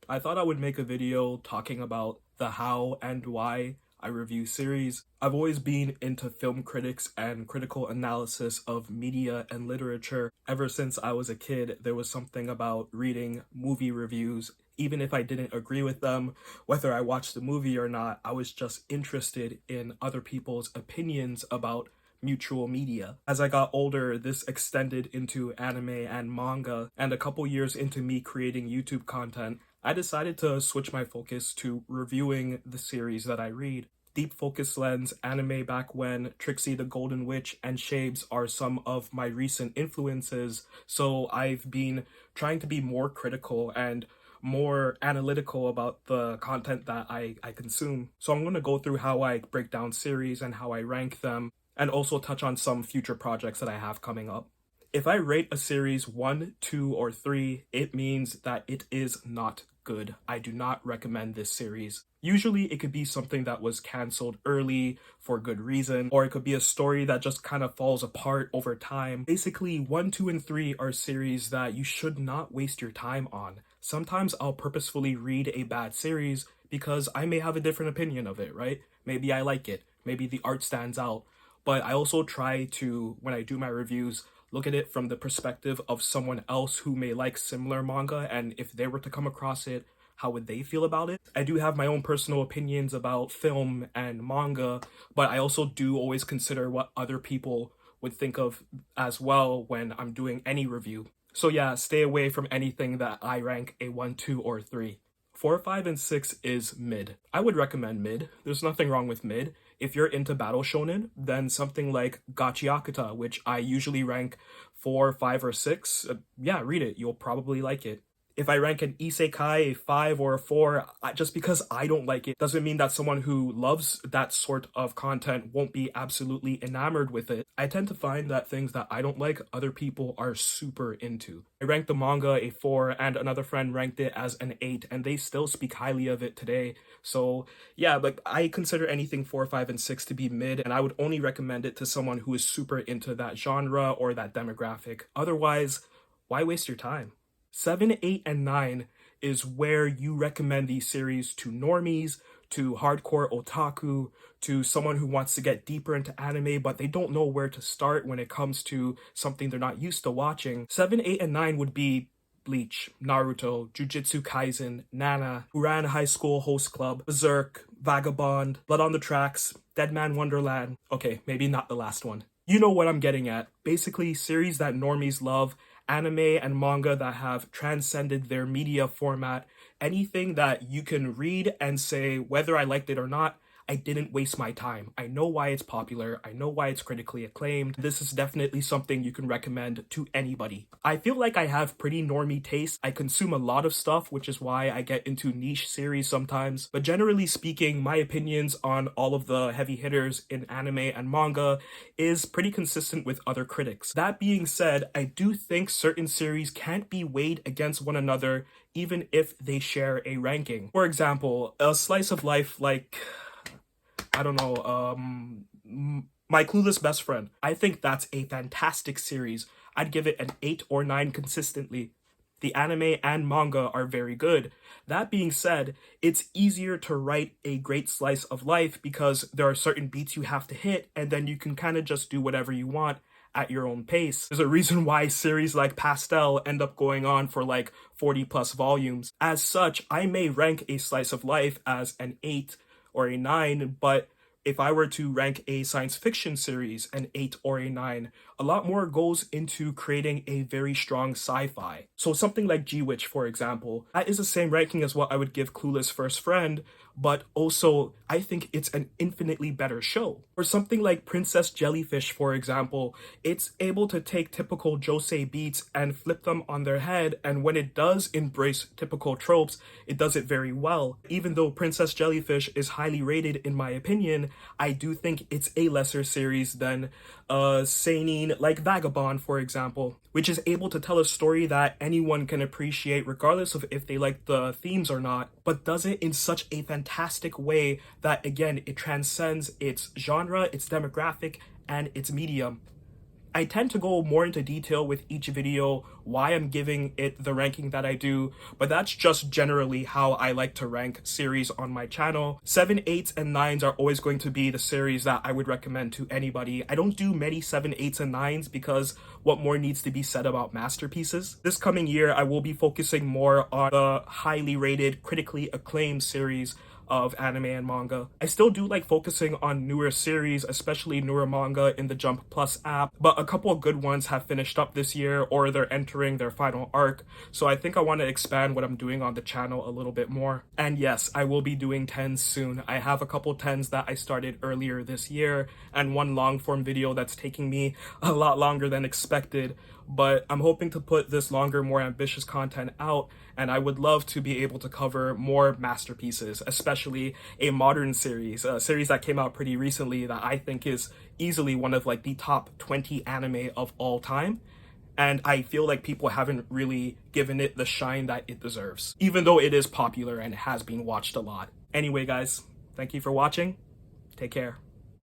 I thought I would make a video talking about the how and why I review series. I've always been into film critics and critical analysis of media and literature. Ever since I was a kid, there was something about reading movie reviews. Even if I didn't agree with them, whether I watched the movie or not, I was just interested in other people's opinions about mutual media. As I got older, this extended into anime and manga, and a couple years into me creating YouTube content, I decided to switch my focus to reviewing the series that I read. Deep Focus Lens, Anime Back When, Trixie the Golden Witch, and Shapes are some of my recent influences, so I've been trying to be more critical and more analytical about the content that I consume. So I'm going to go through how I break down series and how I rank them, and also touch on some future projects that I have coming up. If I rate a series 1, 2, or 3, it means that it is not good. I do not recommend this series. Usually it could be something that was cancelled early for good reason, or it could be a story that just kind of falls apart over time. Basically, 1, 2, and 3 are series that you should not waste your time on. Sometimes I'll purposefully read a bad series because I may have a different opinion of it, right? Maybe I like it. Maybe the art stands out. But I also try to, when I do my reviews, look at it from the perspective of someone else who may like similar manga, and if they were to come across it, how would they feel about it? I do have my own personal opinions about film and manga, but I also do always consider what other people would think of as well when I'm doing any review. So yeah, stay away from anything that I rank a 1, 2, or 3. 4, 5, and 6 is mid. I would recommend mid. There's nothing wrong with mid. If you're into battle shonen, then something like Gachiakuta, which I usually rank 4, 5, or 6, yeah, read it. You'll probably like it. If I rank an isekai a 5 or a 4, just because I don't like it doesn't mean that someone who loves that sort of content won't be absolutely enamored with it. I tend to find that things that I don't like, other people are super into. I ranked the manga a 4, and another friend ranked it as an 8, and they still speak highly of it today. So yeah, like I consider anything 4, 5, and 6 to be mid, and I would only recommend it to someone who is super into that genre or that demographic. Otherwise, why waste your time? 7, 8, and 9 is where you recommend these series to normies, to hardcore otaku, to someone who wants to get deeper into anime but they don't know where to start when it comes to something they're not used to watching. 7, 8, and 9 would be Bleach, Naruto, Jujutsu Kaisen, Nana, Who Ran High School Host Club, Berserk, Vagabond, Blood on the Tracks, Dead Man Wonderland. Okay, maybe not the last one. You know what I'm getting at. Basically, series that normies love, anime and manga that have transcended their media format, anything that you can read and say whether I liked it or not, I didn't waste my time. I know why it's popular. I know why it's critically acclaimed. This is definitely something you can recommend to anybody. I feel like I have pretty normie taste. I consume a lot of stuff, which is why I get into niche series sometimes. But generally speaking, my opinions on all of the heavy hitters in anime and manga is pretty consistent with other critics. That being said, I do think certain series can't be weighed against one another even if they share a ranking. For example, a slice of life like I don't know, My Clueless Best Friend. I think that's a fantastic series. I'd give it an 8 or 9 consistently. The anime and manga are very good. That being said, it's easier to write a great slice of life because there are certain beats you have to hit, and then you can kind of just do whatever you want at your own pace. There's a reason why series like Pastel end up going on for like 40 plus volumes. As such, I may rank a slice of life as an 8 or a 9, but if I were to rank a science fiction series an 8 or a 9, a lot more goes into creating a very strong sci-fi. So something like G-Witch, for example, that is the same ranking as what I would give Clueless First Friend, but also I think it's an infinitely better show. Or something like Princess Jellyfish, for example, it's able to take typical josei beats and flip them on their head, and when it does embrace typical tropes, it does it very well. Even though Princess Jellyfish is highly rated in my opinion, I do think it's a lesser series than seinen like Vagabond, for example, which is able to tell a story that anyone can appreciate regardless of if they like the themes or not, but does it in such a fantastic way that, again, it transcends its genre, its demographic, and its medium. I tend to go more into detail with each video, why I'm giving it the ranking that I do, but that's just generally how I like to rank series on my channel. 7, 8s, and 9s are always going to be the series that I would recommend to anybody. I don't do many 7, 8s, and 9s because what more needs to be said about masterpieces? This coming year, I will be focusing more on the highly rated, critically acclaimed series of anime and manga. I still do like focusing on newer series, especially newer manga in the Jump Plus app, but a couple of good ones have finished up this year or they're entering their final arc, so I think I want to expand what I'm doing on the channel a little bit more. And yes, I will be doing 10s soon. I have a couple 10s that I started earlier this year and one long form video that's taking me a lot longer than expected, but I'm hoping to put this longer, more ambitious content out, and I would love to be able to cover more masterpieces, especially a modern series, a series that came out pretty recently that I think is easily one of like the top 20 anime of all time. And I feel like people haven't really given it the shine that it deserves, even though it is popular and has been watched a lot. Anyway, guys, thank you for watching. Take care.